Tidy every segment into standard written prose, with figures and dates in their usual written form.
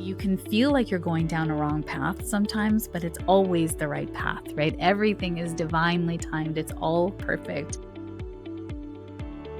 you can feel like you're going down a wrong path sometimes, but it's always the right path, right? Everything is divinely timed. It's all perfect.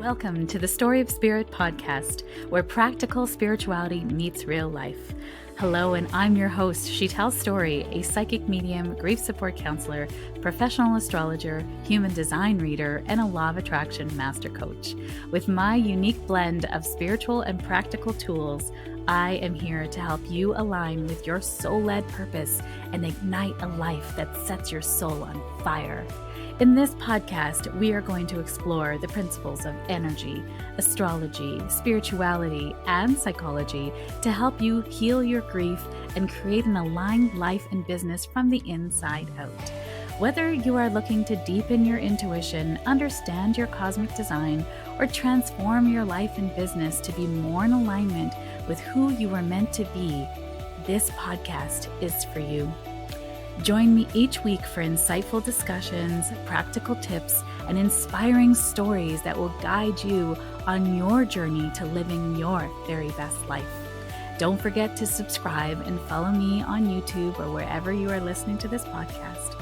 Welcome to the Story of Spirit podcast, where practical spirituality meets real life. Hello, and I'm your host, Sheetal Story, a psychic medium, grief support counselor, professional astrologer, human design reader, and a law of attraction master coach. With my unique blend of spiritual and practical tools, I am here to help you align with your soul-led purpose and ignite a life that sets your soul on fire. In this podcast, we are going to explore the principles of energy, astrology, spirituality, and psychology to help you heal your grief and create an aligned life and business from the inside out. Whether you are looking to deepen your intuition, understand your cosmic design, or transform your life and business to be more in alignment with who you are meant to be, this podcast is for you. Join me each week for insightful discussions, practical tips, and inspiring stories that will guide you on your journey to living your very best life. Don't forget to subscribe and follow me on YouTube or wherever you are listening to this podcast.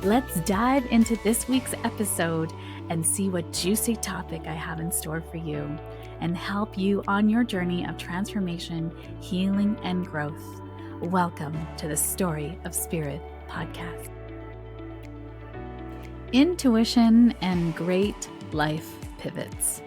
Let's dive into this week's episode and see what juicy topic I have in store for you and help you on your journey of transformation, healing, and growth. Welcome to the Story of Spirit podcast. Intuition and great life pivots.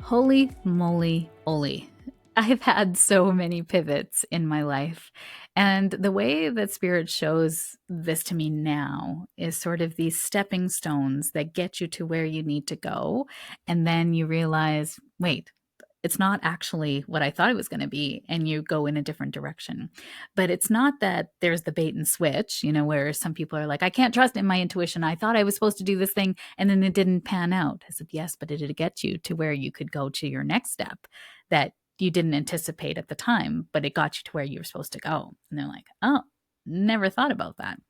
Holy moly, Oli. I've had so many pivots in my life. And the way that Spirit shows this to me now is sort of these stepping stones that get you to where you need to go. And then you realize, wait, it's not actually what I thought it was going to be, and you go in a different direction. But it's not that there's the bait and switch, where some people are like, I can't trust in my intuition. I thought I was supposed to do this thing, and then it didn't pan out. I said, yes, but it did get you to where you could go to your next step that you didn't anticipate at the time, but it got you to where you were supposed to go. And they're like, oh, never thought about that.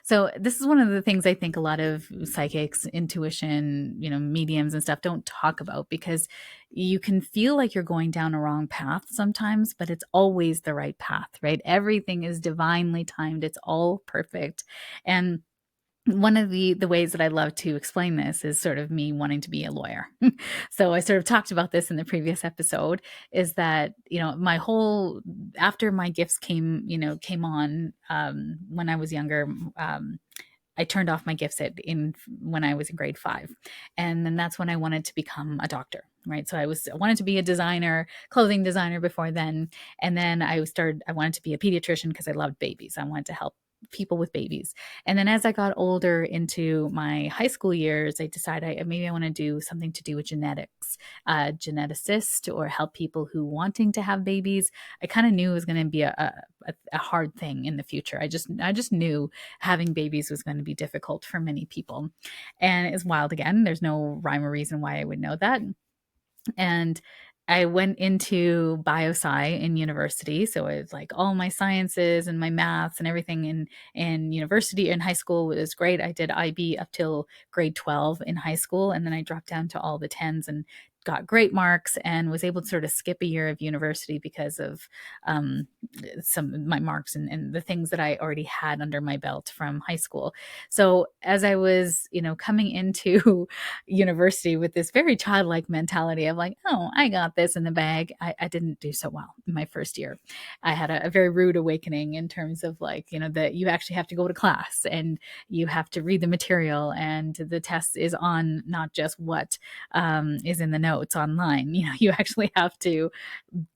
So this is one of the things I think a lot of psychics, intuition, mediums and stuff don't talk about, because you can feel like you're going down a wrong path sometimes, but it's always the right path, right? Everything is divinely timed. It's all perfect. And one of the ways that I love to explain this is sort of me wanting to be a lawyer. So I sort of talked about this in the previous episode, is that, after my gifts came on, when I was younger, I turned off my gifts when I was in grade 5. And then that's when I wanted to become a doctor, right? So I wanted to be a designer, clothing designer before then. And then I wanted to be a pediatrician because I loved babies. I wanted to help people with babies. And then as I got older into my high school years, I decided maybe I want to do something to do with genetics, geneticist, or help people who wanting to have babies. I kind of knew it was going to be a hard thing in the future. I just knew having babies was going to be difficult for many people. And it's wild again. There's no rhyme or reason why I would know that. And I went into biosci in university. So it was like all my sciences and my maths and everything in university and high school was great. I did IB up till grade 12 in high school. And then I dropped down to all the 10s and got great marks and was able to sort of skip a year of university because of some of my marks and the things that I already had under my belt from high school. So as I was, coming into university with this very childlike mentality of like, oh, I got this in the bag, I didn't do so well in my first year. I had a very rude awakening in terms of like, that you actually have to go to class and you have to read the material, and the test is on not just what is in the notes online. You actually have to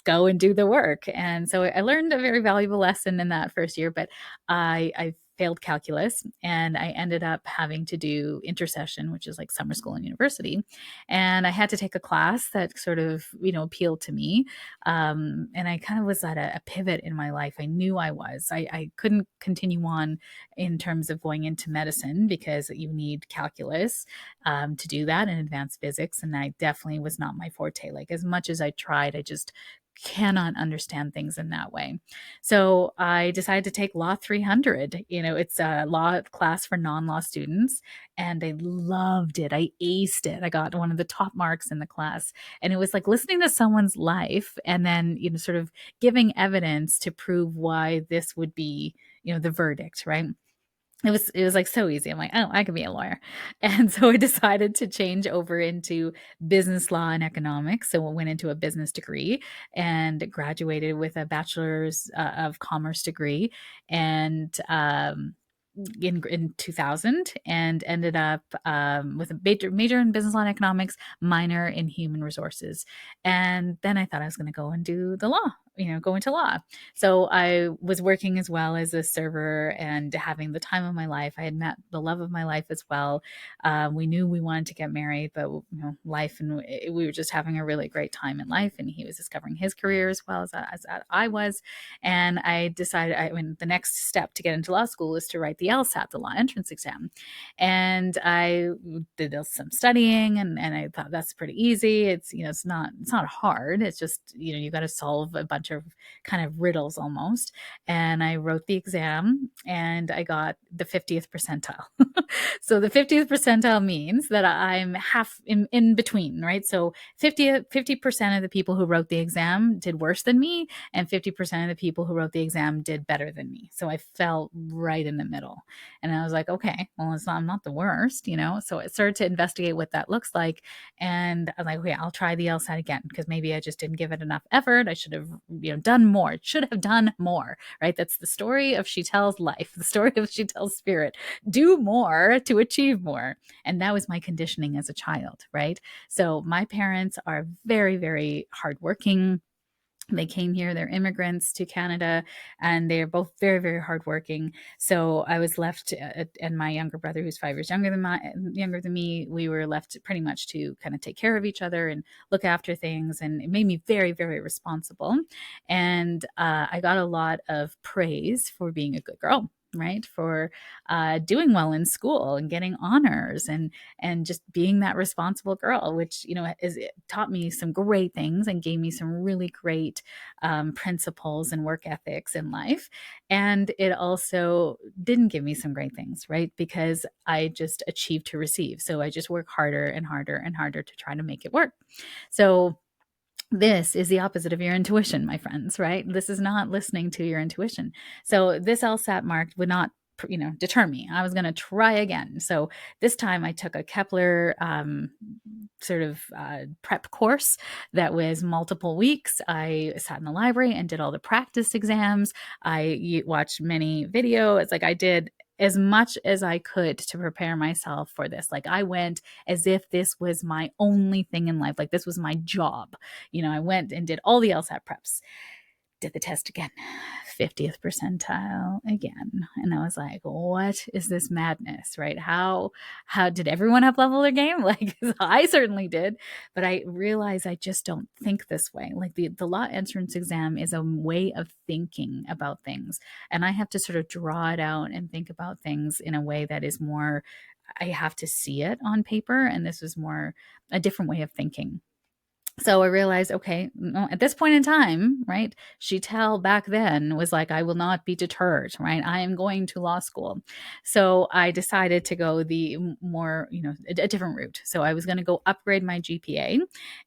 go and do the work. And so I learned a very valuable lesson in that first year, but I failed calculus and I ended up having to do intercession, which is like summer school and university. And I had to take a class that sort of, appealed to me. And I kind of was at a pivot in my life. I knew I couldn't continue on in terms of going into medicine because you need calculus to do that, and advanced physics. And I definitely was not my forte. Like as much as I tried, I just cannot understand things in that way. So I decided to take Law 300. It's a law class for non-law students, and I loved it. I aced it. I got one of the top marks in the class. And it was like listening to someone's life and then, sort of giving evidence to prove why this would be, the verdict, right? It was like so easy. I'm like, oh, I could be a lawyer. And so I decided to change over into business law and economics. So I went into a business degree and graduated with a bachelor's of commerce degree. And in 2000, and ended up with a major in business law and economics, minor in human resources. And then I thought I was going to go and do the law, go into law. So I was working as well as a server and having the time of my life. I had met the love of my life as well. We knew we wanted to get married, but life, and we were just having a really great time in life. And he was discovering his career as well as I was. And I decided, the next step to get into law school is to write the LSAT, the law entrance exam. And I did some studying, and I thought that's pretty easy. It's not hard. It's just, you got to solve a bunch of kind of riddles almost. And I wrote the exam and I got the 50th percentile. So the 50th percentile means that I'm half in between, right? So 50% of the people who wrote the exam did worse than me, and 50% of the people who wrote the exam did better than me. So I fell right in the middle. And I was like, okay, well, I'm not the worst, So I started to investigate what that looks like. And I was like, okay, I'll try the LSAT again, because maybe I just didn't give it enough effort. I should have, done more. Should have done more, right? That's the story of Sheetal's life, the story of Sheetal's spirit. Do more to achieve more. And that was my conditioning as a child, right? So my parents are very, very hardworking. They came here, they're immigrants to Canada, and they're both very, very hardworking. So I was left, and my younger brother, who's 5 years younger than me, we were left pretty much to kind of take care of each other and look after things. And it made me very, very responsible. And I got a lot of praise for being a good girl, right? For doing well in school and getting honors, and just being that responsible girl, which it taught me some great things and gave me some really great principles and work ethics in life. And it also didn't give me some great things, right? Because I just achieved to receive. So I just work harder and harder and harder to try to make it work. So this is the opposite of your intuition, my friends, right? This is not listening to your intuition. So this LSAT mark would not, deter me. I was going to try again. So this time I took a Kepler sort of prep course that was multiple weeks. I sat in the library and did all the practice exams. I watched many videos. Like, I did as much as I could to prepare myself for this. Like, I went as if this was my only thing in life. Like, this was my job. I went and did all the LSAT preps, did the test again, 50th percentile again. And I was like, what is this madness, right? How did everyone up level their game? Like, I certainly did, but I realized I just don't think this way. Like, the law entrance exam is a way of thinking about things. And I have to sort of draw it out and think about things in a way that is more, I have to see it on paper. And this was more a different way of thinking. So I realized, okay, at this point in time, right, Sheetal back then was like, I will not be deterred, right? I am going to law school. So I decided to go the more, a different route. So I was going to go upgrade my GPA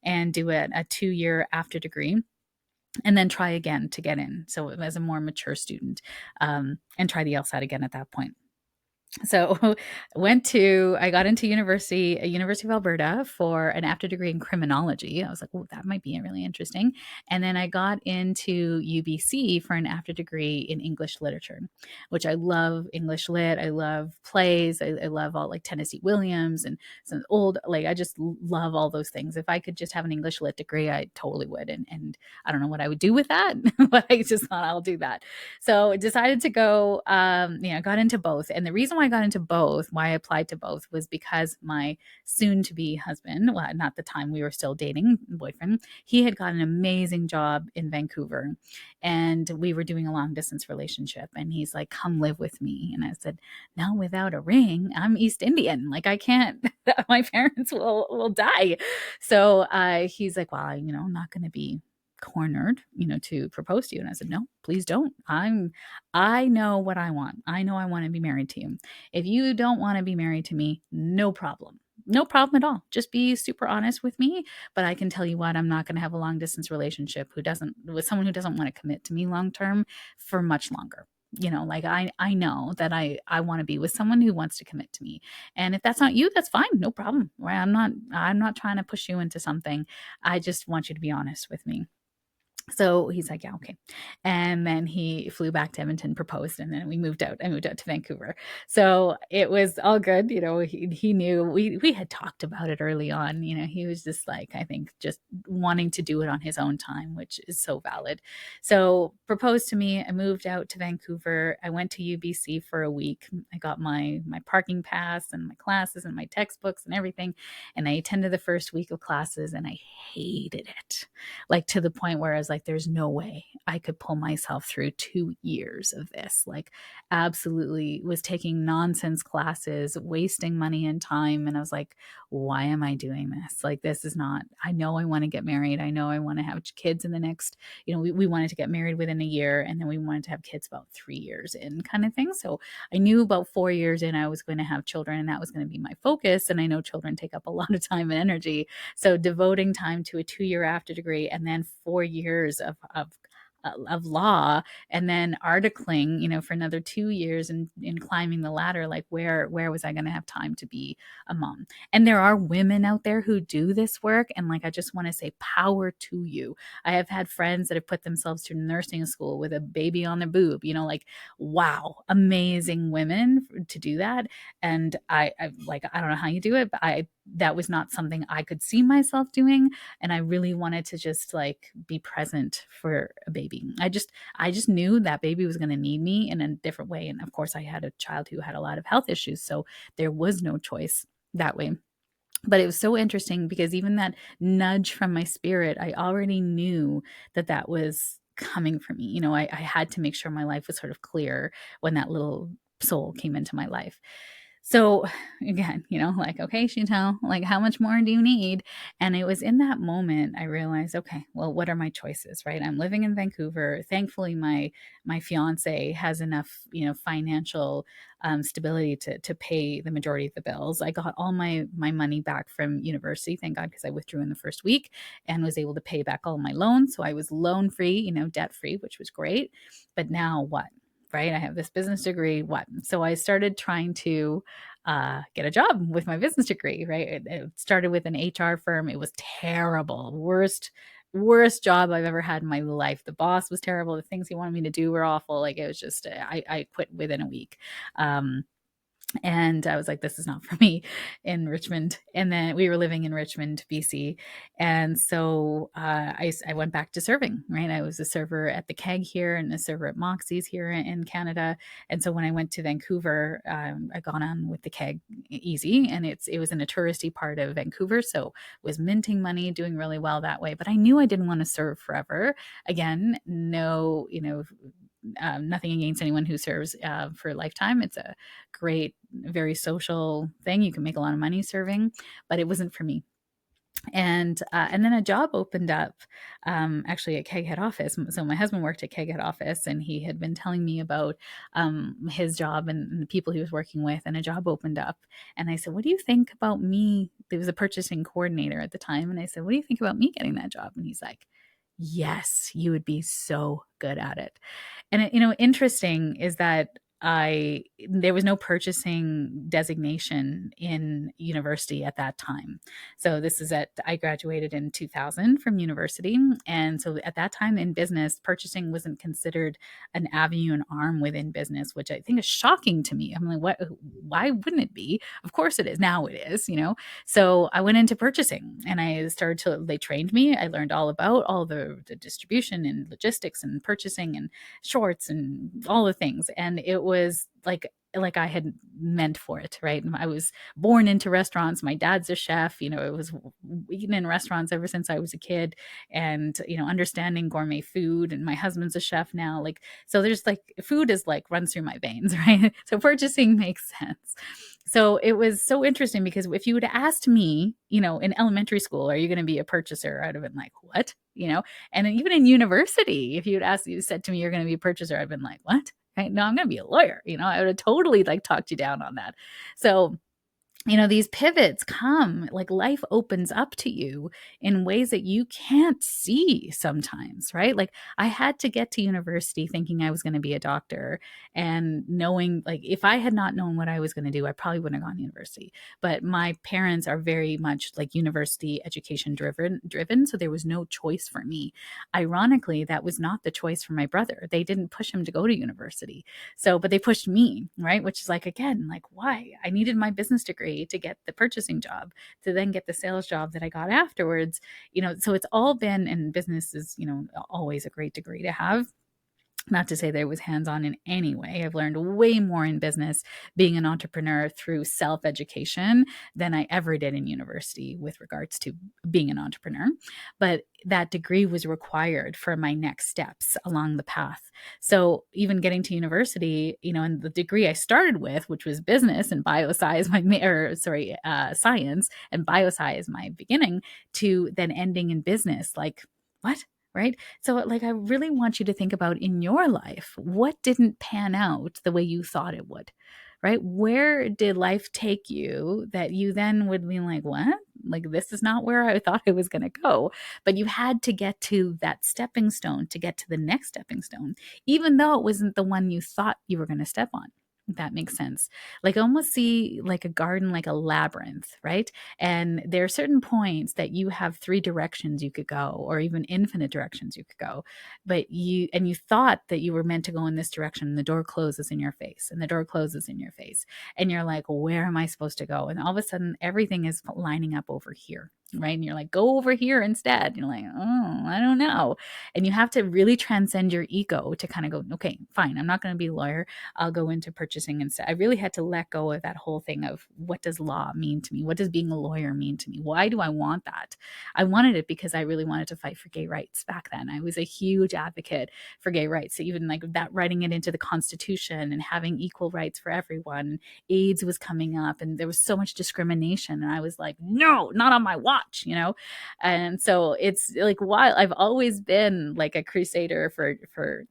and do a 2-year after degree, and then try again to get in. So as a more mature student, and try the LSAT again at that point. So I got into University of Alberta for an after degree in criminology. I was like, oh, that might be really interesting. And then I got into UBC for an after degree in English literature, which I love English lit. I love plays. I love all like Tennessee Williams and some old, like, I just love all those things. If I could just have an English lit degree, I totally would. And I don't know what I would do with that, but I just thought I'll do that. So I decided to go, got into both. And the reason why I got into both, why I applied to both, was because my soon to be husband, well, not the time we were still dating, boyfriend, he had got an amazing job in Vancouver, and we were doing a long distance relationship. And he's like, come live with me. And I said, no, without a ring, I'm East Indian. Like, I can't, my parents will die. So he's like, well, I'm not going to be cornered, to propose to you. And I said, no, please don't. I know what I want. I know I want to be married to you. If you don't want to be married to me, no problem. No problem at all. Just be super honest with me. But I can tell you what, I'm not going to have a long distance relationship with someone who doesn't want to commit to me long term for much longer. Like I know that I want to be with someone who wants to commit to me. And if that's not you, that's fine. No problem. Right? I'm not trying to push you into something. I just want you to be honest with me. So he's like, yeah, okay. And then he flew back to Edmonton, proposed, and then we moved out. I moved out to Vancouver. So it was all good. He knew we had talked about it early on. He was just like, I think just wanting to do it on his own time, which is so valid. So proposed to me. I moved out to Vancouver. I went to UBC for a week. I got my parking pass and my classes and my textbooks and everything. And I attended the first week of classes and I hated it. Like to the point where I was like, there's no way I could pull myself through 2 years of this. Like, absolutely was taking nonsense classes, wasting money and time. And I was like, why am I doing this? Like, this is not, I know I want to get married. I know I want to have kids in the next, we wanted to get married within a year and then we wanted to have kids about 3 years in kind of thing. So I knew about 4 years in I was going to have children and that was going to be my focus. And I know children take up a lot of time and energy. So devoting time to a 2-year after degree and then 4 years of law and then articling, for another 2 years and in climbing the ladder, like where was I going to have time to be a mom? And there are women out there who do this work. And like, I just want to say power to you. I have had friends that have put themselves through nursing school with a baby on their boob, like, wow, amazing women to do that. And I don't know how you do it, but that was not something I could see myself doing. And I really wanted to just like be present for a baby. I just knew that baby was going to need me in a different way. And of course I had a child who had a lot of health issues. So there was no choice that way. But it was so interesting because even that nudge from my spirit, I already knew that was coming for me. I had to make sure my life was sort of clear when that little soul came into my life. So again, like, okay, Sheetal, like, how much more do you need? And it was in that moment I realized, okay, well, what are my choices, right? I'm living in Vancouver. Thankfully, my fiance has enough, financial stability to pay the majority of the bills. I got all my money back from university, thank God, because I withdrew in the first week and was able to pay back all my loans. So I was loan free, debt free, which was great. But now what? Right? I have this business degree. What? So I started trying to get a job with my business degree, right? It started with an HR firm. It was terrible. Worst job I've ever had in my life. The boss was terrible. The things he wanted me to do were awful. Like, it was just, I quit within a week. And I was like, this is not for me in Richmond. And then we were living in Richmond, BC. And so I went back to serving, right? I was a server at the Keg here and a server at Moxie's here in Canada. And so when I went to Vancouver, I got on with the Keg easy. And it was in a touristy part of Vancouver. So was minting money, doing really well that way. But I knew I didn't want to serve forever. Again, no, nothing against anyone who serves for a lifetime. It's a great, very social thing. You can make a lot of money serving, but it wasn't for me. And then a job opened up, actually at Keg head office. So my husband worked at Keg head office, and he had been telling me about his job and the people he was working with. And a job opened up, and I said, "What do you think about me?" There was a purchasing coordinator at the time, and I said, "What do you think about me getting that job?" And he's like, "Yes, you would be so good at it." And interesting is that there was no purchasing designation in university at that time. So I graduated in 2000 from university. And so at that time in business, purchasing wasn't considered an avenue and arm within business, which I think is shocking to me. I'm like, why wouldn't it be? Of course it is. Now it is, So I went into purchasing and they trained me. I learned all about all the distribution and logistics and purchasing and shorts and all the things. And it was like I had meant for it, right? I was born into restaurants. My dad's a chef. It was eating in restaurants ever since I was a kid, and understanding gourmet food. And my husband's a chef now. Like, so there's like food is like runs through my veins, right? So purchasing makes sense. So it was so interesting because if you would have asked me, in elementary school, are you going to be a purchaser? I'd have been like, what? And then even in university, if you said to me, you're going to be a purchaser, I'd been like, what? Right? No, I'm going to be a lawyer. I would have totally like talked you down on that. So these pivots come, like life opens up to you in ways that you can't see sometimes, right? Like I had to get to university thinking I was going to be a doctor and knowing, like, if I had not known what I was going to do, I probably wouldn't have gone to university. But my parents are very much like university education driven. So there was no choice for me. Ironically, that was not the choice for my brother. They didn't push him to go to university. So, but they pushed me, right? Which is like, again, like, why? I needed my business degree to get the purchasing job, to then get the sales job that I got afterwards. So it's all been, and business is, always a great degree to have. Not to say that it was hands on in any way. I've learned way more in business being an entrepreneur through self education than I ever did in university with regards to being an entrepreneur. But that degree was required for my next steps along the path. So even getting to university, and the degree I started with, which was business and bioscience, science and bioscience, my beginning, to then ending in business, like, what? Right? So, like, I really want you to think about in your life, what didn't pan out the way you thought it would, right? Where did life take you that you then would be like, what? Like, this is not where I thought it was going to go. But you had to get to that stepping stone to get to the next stepping stone, even though it wasn't the one you thought you were going to step on. If that makes sense. Like, almost see like a garden, like a labyrinth, right? And there are certain points that you have three directions you could go, or even infinite directions you could go. But you thought that you were meant to go in this direction, and the door closes in your face, and the door closes in your face. And you're like, where am I supposed to go? And all of a sudden, everything is lining up over here. Right. And you're like, go over here instead. And you're like, oh, I don't know. And you have to really transcend your ego to kind of go, okay, fine. I'm not going to be a lawyer. I'll go into purchasing instead. I really had to let go of that whole thing of, what does law mean to me? What does being a lawyer mean to me? Why do I want that? I wanted it because I really wanted to fight for gay rights back then. I was a huge advocate for gay rights. So even like that, writing it into the Constitution and having equal rights for everyone. AIDS was coming up and there was so much discrimination. And I was like, no, not on my watch. And so it's like, while I've always been like a crusader for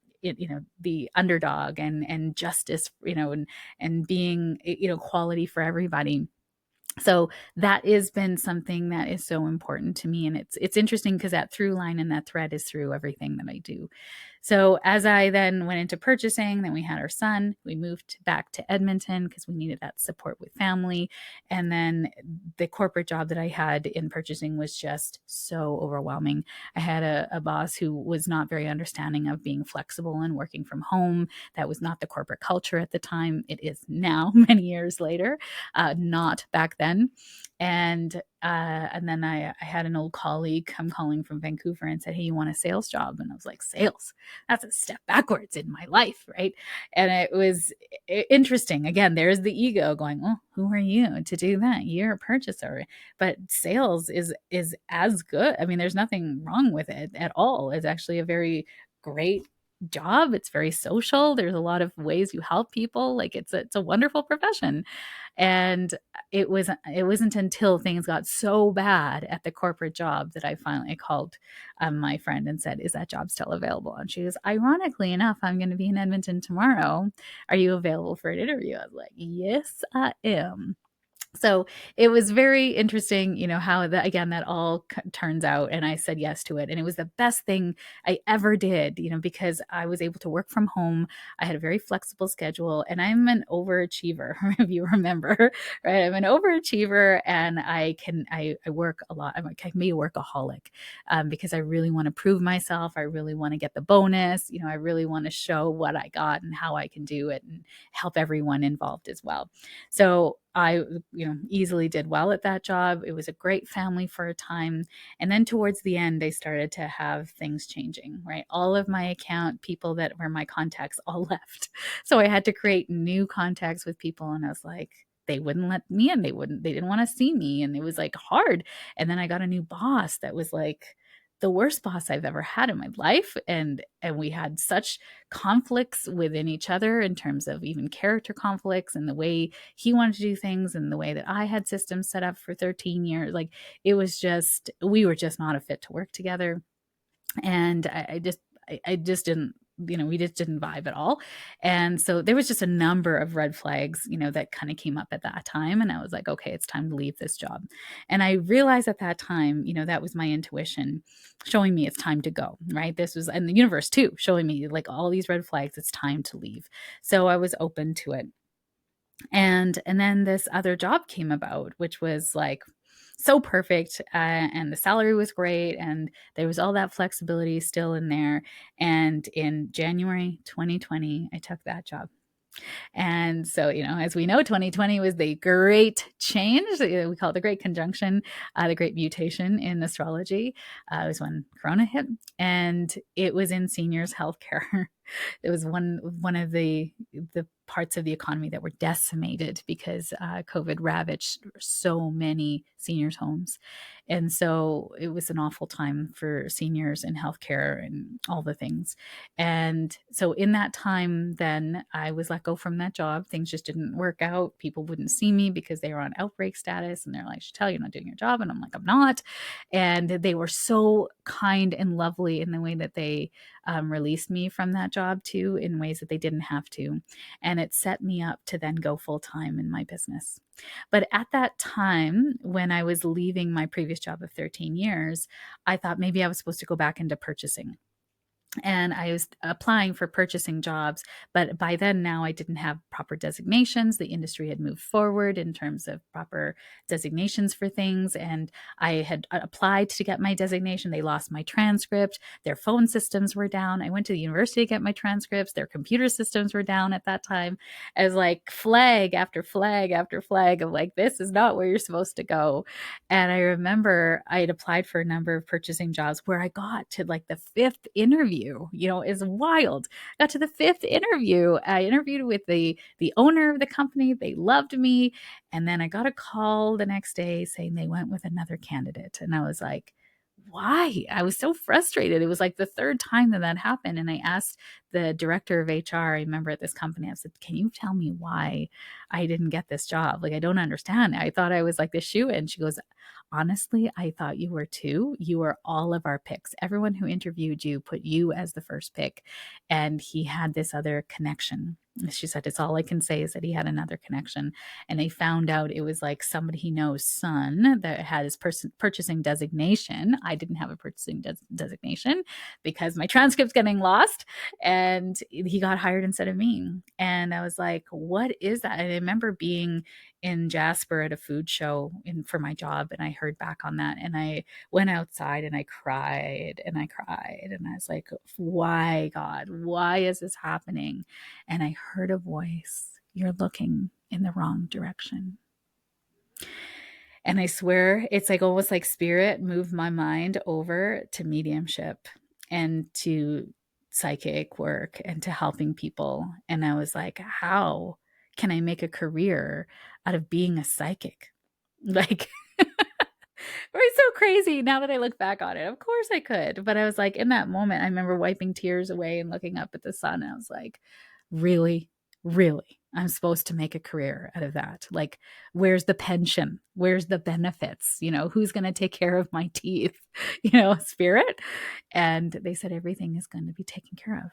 the underdog and justice, and being, quality for everybody. So that has been something that is so important to me. And it's interesting because that through line and that thread is through everything that I do. So as I then went into purchasing, then we had our son, we moved back to Edmonton because we needed that support with family. And then the corporate job that I had in purchasing was just so overwhelming. I had a boss who was not very understanding of being flexible and working from home. That was not the corporate culture at the time. It is now, many years later, not back then. And then I had an old colleague come calling from Vancouver and said, hey, you want a sales job? And I was like, sales? That's a step backwards in my life, right? And it was interesting. Again, there's the ego going, oh, who are you to do that? You're a purchaser. But sales is as good. I mean, there's nothing wrong with it at all. It's actually a very great job. It's very social. There's a lot of ways you help people. Like, it's a wonderful profession. And it wasn't until things got so bad at the corporate job that I finally called my friend and said, is that job still available? And she was, ironically enough, I'm going to be in Edmonton tomorrow. Are you available for an interview? I was like, yes, I am. So it was very interesting, how that, again, that all turns out. And I said yes to it. And it was the best thing I ever did, because I was able to work from home. I had a very flexible schedule and I'm an overachiever, if you remember, right? I'm an overachiever and I work a lot. I can be a workaholic because I really want to prove myself. I really want to get the bonus. I really want to show what I got and how I can do it and help everyone involved as well. So I, easily did well at that job. It was a great family for a time. And then towards the end, I started to have things changing, right? All of my account people that were my contacts all left. So I had to create new contacts with people. And I was like, they wouldn't let me in. They didn't want to see me. And it was like hard. And then I got a new boss that was like the worst boss I've ever had in my life. And we had such conflicts within each other in terms of even character conflicts and the way he wanted to do things and the way that I had systems set up for 13 years. Like it was just, we were just not a fit to work together. And I just didn't, we just didn't vibe at all. And so there was just a number of red flags, that kind of came up at that time. And I was like, okay, it's time to leave this job. And I realized at that time, that was my intuition showing me it's time to go, right? This was, and the universe too, showing me like all these red flags, it's time to leave. So I was open to it. And then this other job came about, which was like so perfect, and the salary was great, and there was all that flexibility still in there. And in January 2020, I took that job. And so, as we know, 2020 was the great change. We call it the great conjunction, the great mutation in astrology. It was when Corona hit, and it was in seniors healthcare. It was one of the parts of the economy that were decimated because COVID ravaged so many seniors' homes. And so it was an awful time for seniors and healthcare and all the things. And so in that time, then I was let go from that job. Things just didn't work out. People wouldn't see me because they were on outbreak status. And they're like, Sheetal, you're not doing your job. And I'm like, I'm not. And they were so kind and lovely in the way that they released me from that job too, in ways that they didn't have to. And it set me up to then go full time in my business. But at that time, when I was leaving my previous job of 13 years, I thought maybe I was supposed to go back into purchasing. And I was applying for purchasing jobs, but by then now I didn't have proper designations. The industry had moved forward in terms of proper designations for things, and I had applied to get my designation. They lost my transcript. Their phone systems were down. I went to the university to get my transcripts. Their computer systems were down at that time. As like flag after flag after flag of like, this is not where you're supposed to go. And I remember I had applied for a number of purchasing jobs where I got to like the fifth interview. Is wild. Got to the fifth interview. I interviewed with the owner of the company. They loved me. And then I got a call the next day saying they went with another candidate. And I was like, why? I was so frustrated. It was like the third time that happened. And I asked the director of HR, I remember at this company, I said, can you tell me why I didn't get this job? Like, I don't understand. I thought I was like the shoe-in. She goes, honestly, I thought you were too. You were all of our picks. Everyone who interviewed you put you as the first pick. And he had this other connection. She said, it's all I can say is that he had another connection. And they found out it was like somebody he knows' son that had his purchasing designation. I didn't have a purchasing designation because my transcript's getting lost. And he got hired instead of me. And I was like, what is that? And I remember being in Jasper at a food show for my job, and I heard back on that, and I went outside and I cried and I cried, and I was like, why, God, why is this happening? And I heard a voice, you're looking in the wrong direction. And I swear it's like almost like spirit moved my mind over to mediumship and to psychic work and to helping people. And I was like, how can I make a career out of being a psychic? Like, it's so crazy now that I look back on it. Of course I could. But I was like, in that moment, I remember wiping tears away and looking up at the sun. And I was like, really, really, I'm supposed to make a career out of that. Like, where's the pension? Where's the benefits? Who's going to take care of my teeth? Spirit. And they said, everything is going to be taken care of.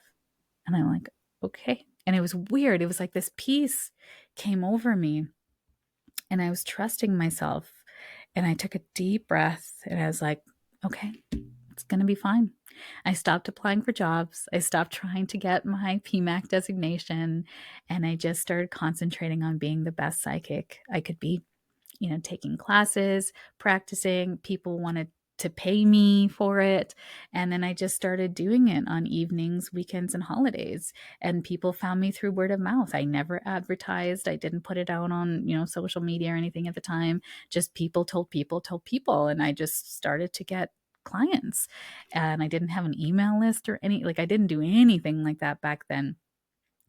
And I'm like, okay. And it was weird. It was like this peace came over me, and I was trusting myself. And I took a deep breath, and I was like, okay, it's going to be fine. I stopped applying for jobs. I stopped trying to get my PMAC designation, and I just started concentrating on being the best psychic I could be. Taking classes, practicing. People wanted to pay me for it. And then I just started doing it on evenings, weekends, and holidays. And people found me through word of mouth. I never advertised. I didn't put it out on, social media or anything at the time. Just people told people told people. And I just started to get clients. And I didn't have an email list or I didn't do anything like that back then.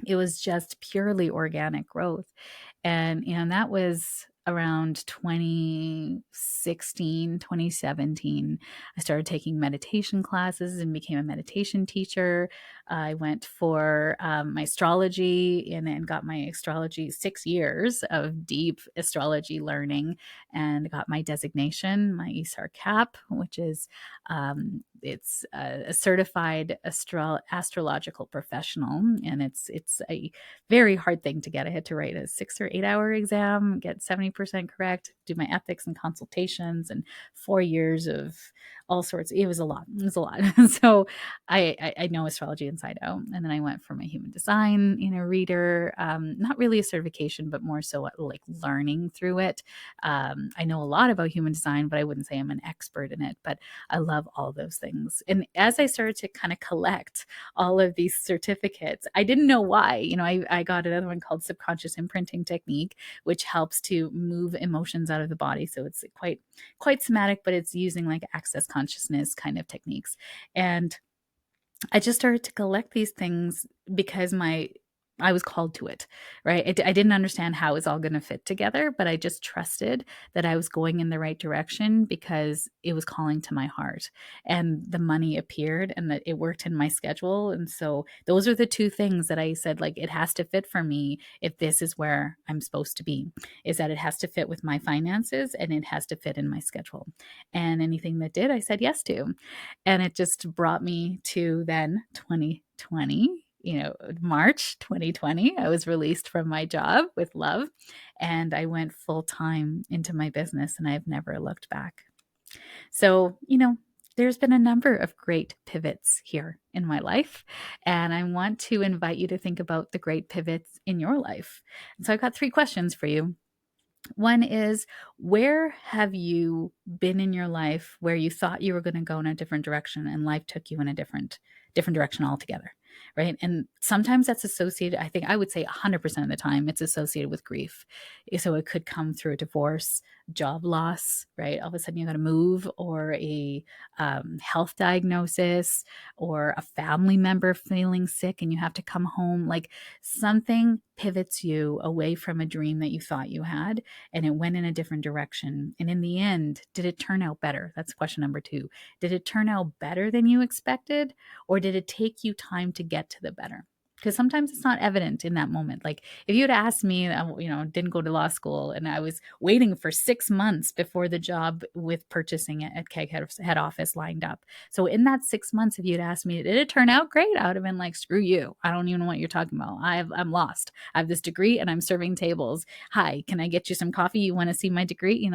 It was just purely organic growth. And, that was around 2016, 2017, I started taking meditation classes and became a meditation teacher. I went for my astrology and got my astrology 6 years of deep astrology learning and got my designation, my ESAR CAP, which is it's a certified astrological professional, and it's a very hard thing to get. I had to write a 6 or 8 hour exam, get 70% correct, do my ethics and consultations, and 4 years of all sorts. It was a lot. It was a lot. So I know astrology inside out. And then I went for my human design, reader. Not really a certification, but more so like learning through it. I know a lot about human design, but I wouldn't say I'm an expert in it. But I love all those things. And as I started to kind of collect all of these certificates, I didn't know why. I got another one called subconscious imprinting technique, which helps to move emotions out of the body. So it's quite somatic, but it's using like access consciousness kind of techniques. And I just started to collect these things because I was called to it, right? I didn't understand how it was all going to fit together, but I just trusted that I was going in the right direction because it was calling to my heart, and the money appeared and that it worked in my schedule. And so those are the two things that I said, like, it has to fit for me if this is where I'm supposed to be, is that it has to fit with my finances and it has to fit in my schedule. And anything that did, I said yes to. And it just brought me to then 2020. March 2020, I was released from my job with love, and I went full time into my business, and I've never looked back. So, there's been a number of great pivots here in my life, and I want to invite you to think about the great pivots in your life. And so I've got 3 questions for you. One is, where have you been in your life where you thought you were going to go in a different direction and life took you in a different direction altogether, right? And sometimes that's associated, I would say 100% of the time, it's associated with grief. So it could come through a divorce, job loss, right? All of a sudden you got to move, or a health diagnosis, or a family member feeling sick and you have to come home. Like, something pivots you away from a dream that you thought you had, and it went in a different direction. And in the end, did it turn out better? That's question number 2. Did it turn out better than you expected, or did it take you time to get to the better? Because sometimes it's not evident in that moment. Like, if you had asked me, didn't go to law school, and I was waiting for 6 months before the job with purchasing at Keg head office lined up. So in that 6 months, if you'd asked me, did it turn out great? I would have been like, screw you. I don't even know what you're talking about. I'm lost. I have this degree and I'm serving tables. Hi, can I get you some coffee? You want to see my degree?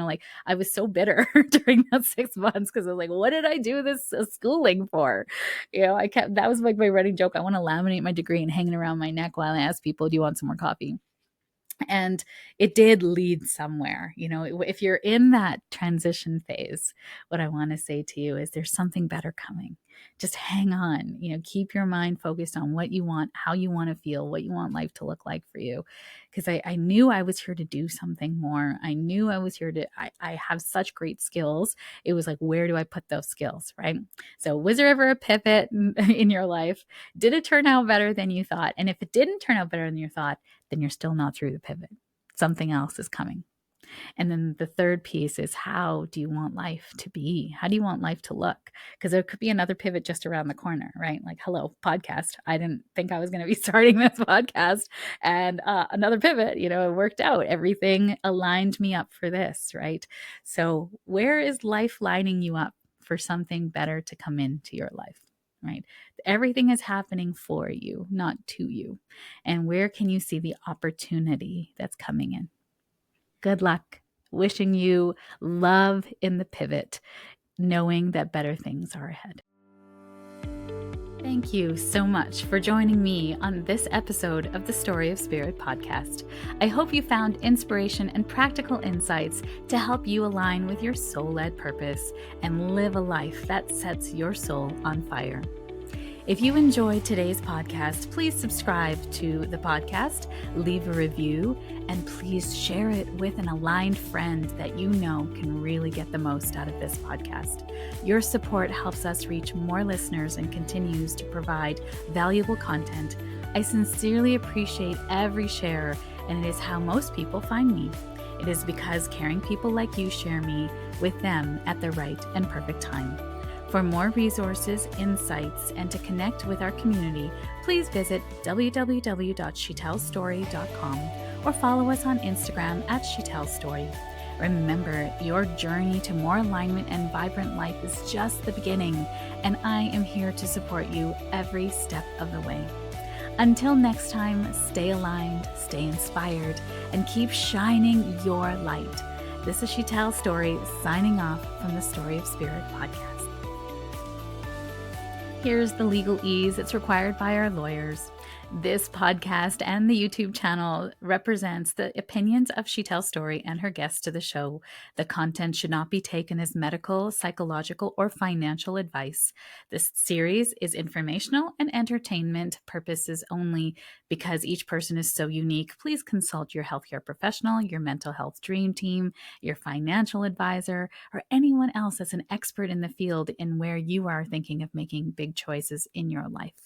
I was so bitter during that 6 months because I was like, what did I do this schooling for? That was like my running joke. I want to laminate my degree and hang it around my neck while I ask people, do you want some more coffee? And it did lead somewhere. If you're in that transition phase, what I want to say to you is there's something better coming. Just hang on, keep your mind focused on what you want, how you want to feel, what you want life to look like for you. Because I knew I was here to do something more. I knew I was here I have such great skills. It was like, where do I put those skills, right? So was there ever a pivot in your life? Did it turn out better than you thought? And if it didn't turn out better than you thought, then you're still not through the pivot. Something else is coming. And then the third piece is, how do you want life to be? How do you want life to look? Because there could be another pivot just around the corner, right? Like, hello, podcast. I didn't think I was going to be starting this podcast. And another pivot, it worked out. Everything aligned me up for this, right? So where is life lining you up for something better to come into your life? Right? Everything is happening for you, not to you. And where can you see the opportunity that's coming in? Good luck. Wishing you love in the pivot, knowing that better things are ahead. Thank you so much for joining me on this episode of the Story of Spirit podcast. I hope you found inspiration and practical insights to help you align with your soul-led purpose and live a life that sets your soul on fire. If you enjoyed today's podcast, please subscribe to the podcast, leave a review, and please share it with an aligned friend that you know can really get the most out of this podcast. Your support helps us reach more listeners and continues to provide valuable content. I sincerely appreciate every share, and it is how most people find me. It is because caring people like you share me with them at the right and perfect time. For more resources, insights, and to connect with our community, please visit www.sheetalstory.com or follow us on Instagram at Sheetal Story. Remember, your journey to more alignment and vibrant life is just the beginning, and I am here to support you every step of the way. Until next time, stay aligned, stay inspired, and keep shining your light. This is Sheetal Story signing off from the Story of Spirit podcast. Here's the legalese that's required by our lawyers. This podcast and the YouTube channel represents the opinions of Sheetal Story and her guests to the show. The content should not be taken as medical, psychological, or financial advice. This series is informational and entertainment purposes only. Because each person is so unique, please consult your healthcare professional, your mental health dream team, your financial advisor, or anyone else that's an expert in the field in where you are thinking of making big choices in your life.